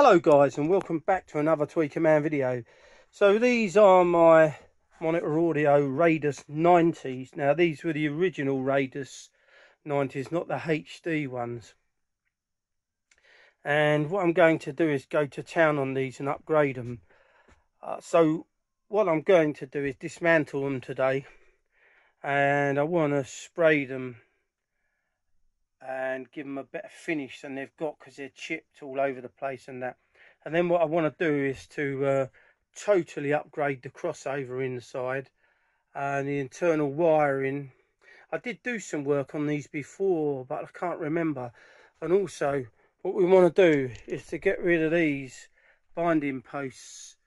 Hello guys, and welcome back to another Tweaker Man video. So these are my Monitor Audio Raiders 90s. Now these were the original Raiders 90s, not the HD ones. And what I'm going to do is go to town on these and upgrade them. So what I'm going to do is dismantle them today, and I want to spray them and give them a better finish than they've got, because they're chipped all over the place and that. And then what I want to do is to totally upgrade the crossover inside and the internal wiring. I did do some work on these before, but I can't remember. And also what we want to do is to get rid of these binding posts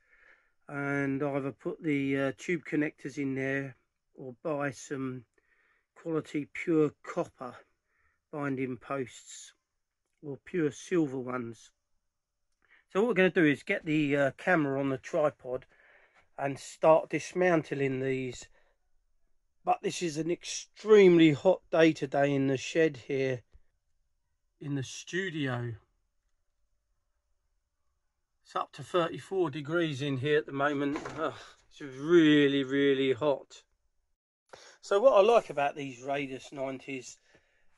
and either put the tube connectors in there or buy some quality pure copper binding posts or pure silver ones. So what we're going to do is get the camera on the tripod and start dismantling these. But this is an extremely hot day today in the shed here in the studio. It's up to 34 degrees in here at the moment. Ugh, it's really hot. So what I like about these Raiders 90s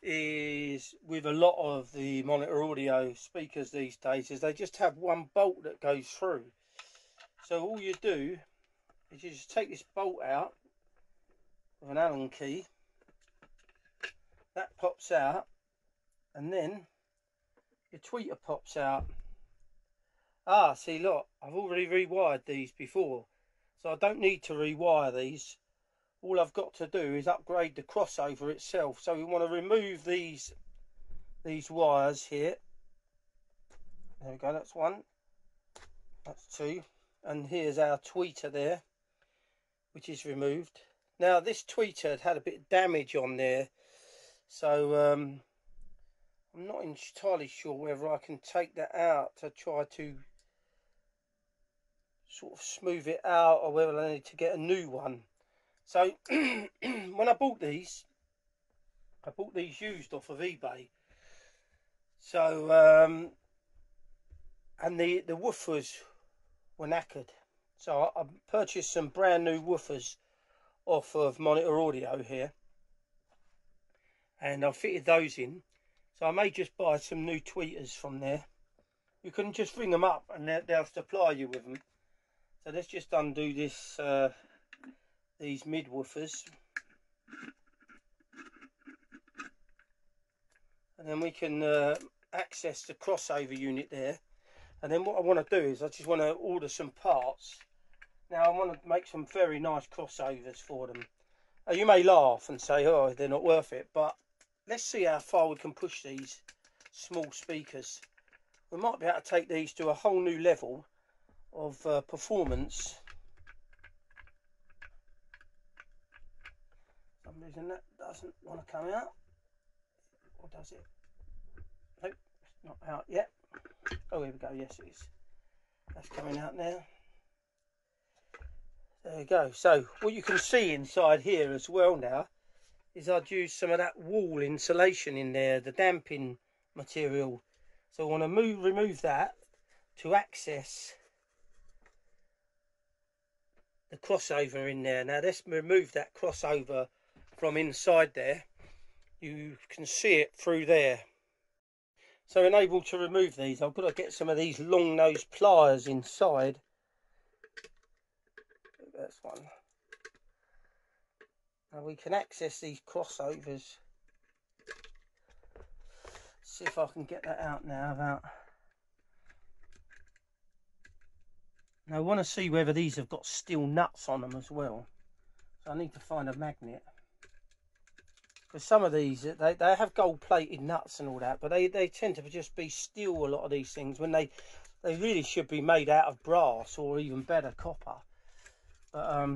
is, with a lot of the Monitor Audio speakers these days, is they just have one bolt that goes through. So all you do is you just take this bolt out with an Allen key, that pops out, and then your tweeter pops out. See, look, I've already rewired these before, so I don't need to rewire these. All I've got to do is upgrade the crossover itself. So we want to remove these wires here. There we go, that's one, that's two, and here's our tweeter there, which is removed. Now this tweeter had a bit of damage on there, so I'm not entirely sure whether I can take that out to try to sort of smooth it out, or whether I need to get a new one. So when I bought these used off of eBay. So and the woofers were knackered, so I purchased some brand new woofers off of Monitor Audio here, and I fitted those in. So I may just buy some new tweeters from there. You can just ring them up and they'll supply you with them. So let's just undo this these mid woofers, and then we can access the crossover unit there. And then what I want to do is I just want to order some parts. Now I want to make some very nice crossovers for them. You may laugh and say, oh, they're not worth it, but let's see how far we can push these small speakers. We might be able to take these to a whole new level of performance. For some reason that doesn't want to come out, or does it? Nope, it's not out yet. Oh, here we go, yes it is. That's coming out now. There you go. So what you can see inside here as well now is I'd used some of that wall insulation in there, the damping material. So I want to remove that to access the crossover in there. Now let's remove that crossover from inside there. You can see it through there. So in able to remove these, I've got to get some of these long nose pliers inside. That's one. Now we can access these crossovers. See if I can get that out now. Now I want to see whether these have got steel nuts on them as well. So I need to find a magnet. Because some of these, they have gold plated nuts and all that, but they tend to just be steel, a lot of these things, when they really should be made out of brass, or even better, copper. But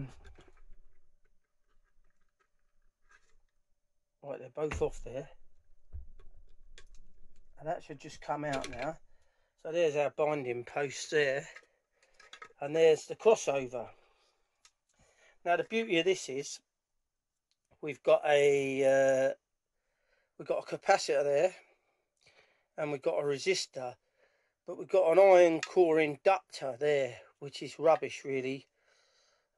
right, they're both off there, and that should just come out now. So there's our binding post there, and there's the crossover. Now the beauty of this is we've got a capacitor there, and we've got a resistor. but we've got an iron core inductor there, which is rubbish really,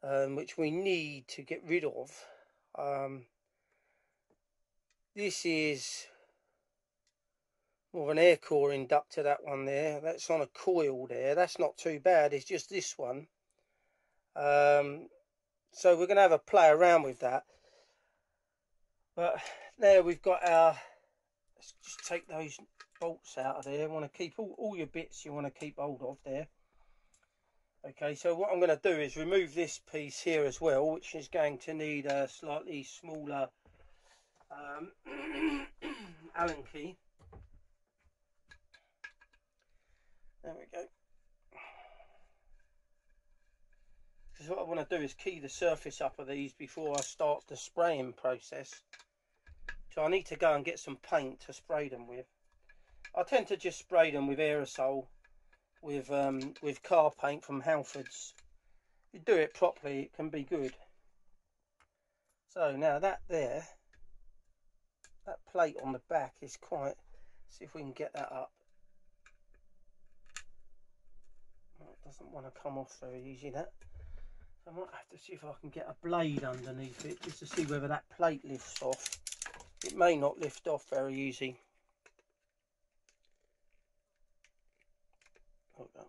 which we need to get rid of. This is more of an air core inductor, that one there. That's on a coil there. That's not too bad. It's just this one. So we're going to have a play around with that. But there we've got our... Let's just take those bolts out of there. You want to keep all your bits you want to keep hold of there. Okay, so what I'm going to do is remove this piece here as well, which is going to need a slightly smaller Allen key. There we go. Because what I want to do is key the surface up of these before I start the spraying process. So I need to go and get some paint to spray them with. I tend to just spray them with aerosol, with car paint from Halfords. If you do it properly, it can be good. So now that there, that plate on the back is quite... See if we can get that up. Well, it doesn't want to come off very easy, that. So I might have to see if I can get a blade underneath it just to see whether that plate lifts off. It may not lift off very easy. Hold on.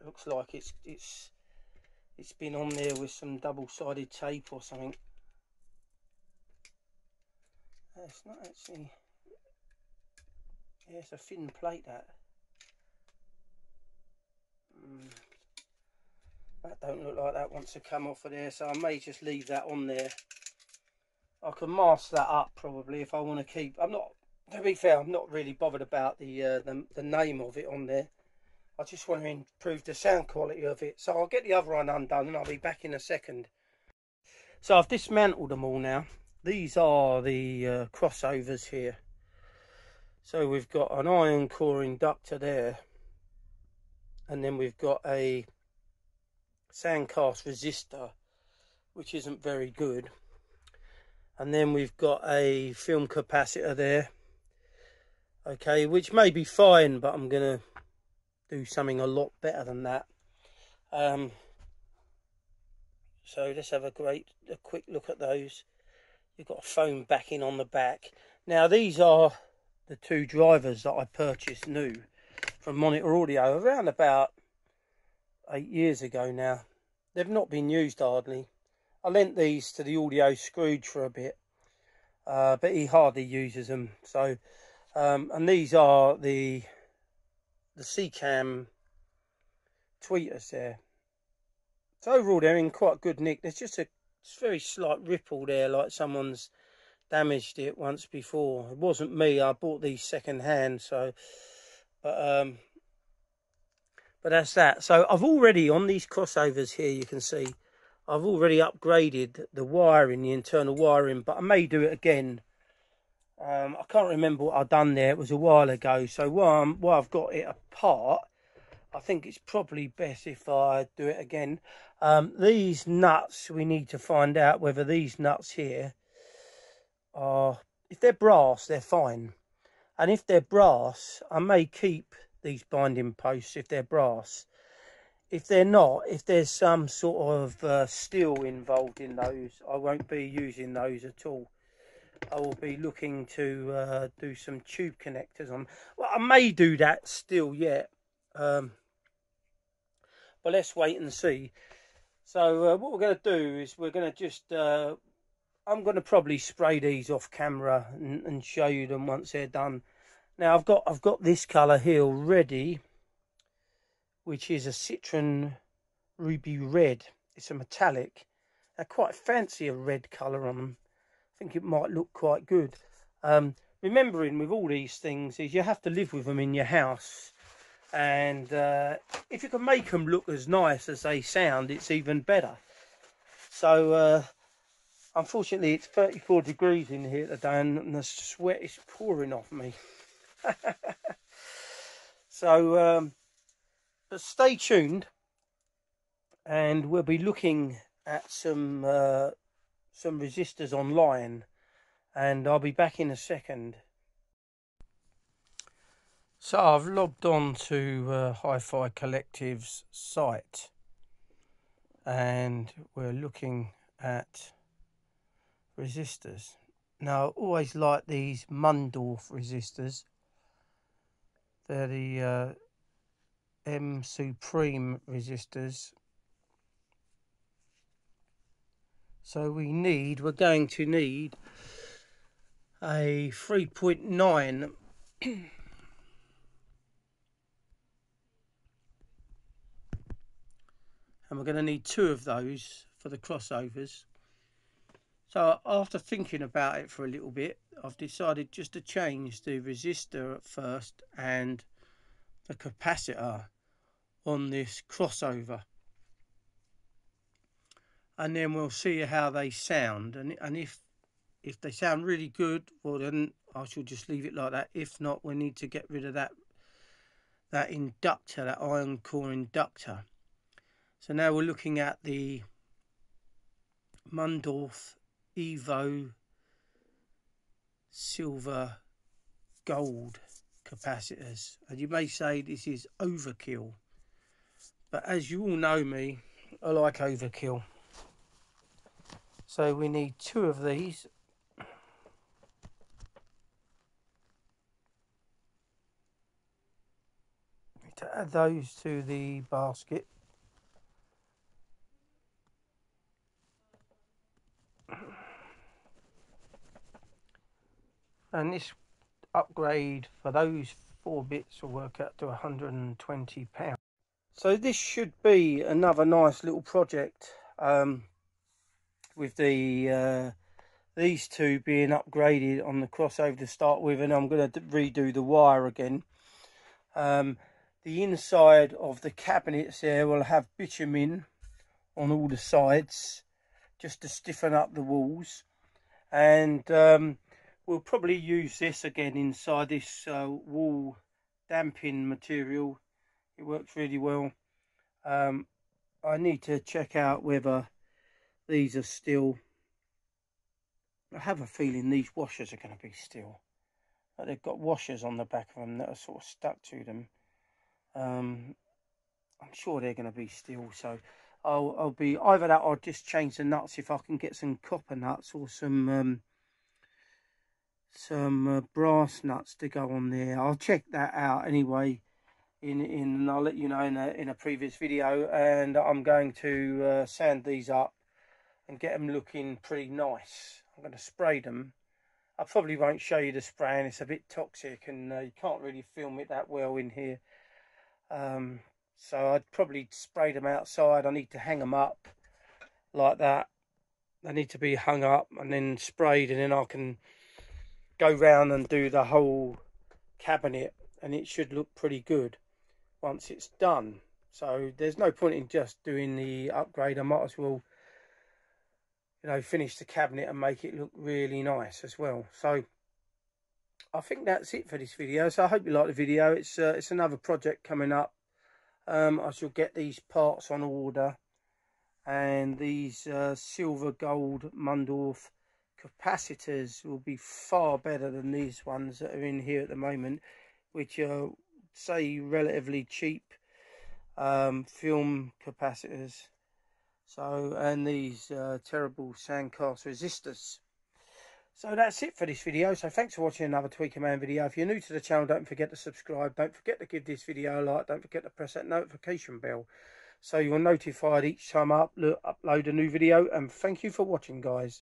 It looks like it's been on there with some double-sided tape or something. It's not actually... Yeah, it's a thin plate, that. That don't look like that wants to come off of there, so I may just leave that on there. I can mask that up probably if I want to keep... I'm not, to be fair, I'm not really bothered about the name of it on there. I just want to improve the sound quality of it. So I'll get the other one undone and I'll be back in a second. So I've dismantled them all now. These are the crossovers here. So we've got an iron core inductor there. And then we've got a sandcast resistor, which isn't very good. And then we've got a film capacitor there. Okay, which may be fine, but I'm going to do something a lot better than that. So let's have a quick look at those. You've got a foam backing on the back. Now these are the two drivers that I purchased new from Monitor Audio around about 8 years ago now. They've not been used hardly. I lent these to the Audio Scrooge for a bit, but he hardly uses them. So, and these are the C-Cam tweeters there. So overall they're in quite good nick. There's just a very slight ripple there, like someone's damaged it once before. It wasn't me. I bought these second hand. So, but that's that. So I've already, on these crossovers here, you can see I've already upgraded the wiring, the internal wiring, but I may do it again. I can't remember what I've done there. It was a while ago. So while I've got it apart, I think it's probably best if I do it again. These nuts, we need to find out whether these nuts here are, if they're brass, they're fine. And if they're brass, I may keep these binding posts if they're brass. If they're not, if there's some sort of steel involved in those, I won't be using those at all. I will be looking to do some tube connectors on. Well, I may do that still yet. But let's wait and see. So what we're going to do is we're going to just... I'm going to probably spray these off camera and show you them once they're done. Now I've got this colour here already, which is a Citron Ruby Red. It's a metallic. I quite fancy a red colour on them. I think it might look quite good. Remembering with all these things is you have to live with them in your house. And if you can make them look as nice as they sound, it's even better. So unfortunately it's 34 degrees in here today and the sweat is pouring off me. So but stay tuned and we'll be looking at some resistors online, and I'll be back in a second. So I've logged on to Hi-Fi Collective's site, and we're looking at resistors. Now, I always like these Mundorf resistors. They're the M Supreme resistors. So we're going to need a 3.9 and we're going to need 2 of those for the crossovers. So after thinking about it for a little bit, I've decided just to change the resistor at first and the capacitor on this crossover, and then we'll see how they sound, and if they sound really good, well then I shall just leave it like that. If not, we need to get rid of that inductor, that iron core inductor. So now we're looking at the Mundorf Evo silver gold capacitors, and you may say this is overkill, but as you all know me, I like overkill. So we need 2 of these. To add those to the basket. And this upgrade for those 4 bits will work out to £120. So this should be another nice little project, with these 2 being upgraded on the crossover to start with, and I'm going to redo the wire again. The inside of the cabinets there will have bitumen on all the sides, just to stiffen up the walls, and we'll probably use this again inside this wall damping material. It works really well. I need to check out whether these are still. I have a feeling these washers are going to be still. But they've got washers on the back of them that are sort of stuck to them. I'm sure they're going to be still. So I'll be either that, or just change the nuts if I can get some copper nuts or some brass nuts to go on there. I'll check that out anyway. And I'll let you know in a previous video. And I'm going to sand these up and get them looking pretty nice. I'm going to spray them. I probably won't show you the spraying, it's a bit toxic, and you can't really film it that well in here. So I'd probably spray them outside. I need to hang them up like that. They need to be hung up and then sprayed, and then I can go round and do the whole cabinet, and it should look pretty good once it's done. So there's no point in just doing the upgrade. I might as well, you know, finish the cabinet and make it look really nice as well. So I think that's it for this video. So I hope you like the video. It's another project coming up. I shall get these parts on order, and these silver gold Mundorf capacitors will be far better than these ones that are in here at the moment, which are, say, relatively cheap film capacitors. So, and these terrible sandcast resistors. So that's it for this video. So thanks for watching another Tweaker Man video. If you're new to the channel, don't forget to subscribe. Don't forget to give this video a like. Don't forget to press that notification bell so you're notified each time I upload a new video. And thank you for watching, guys.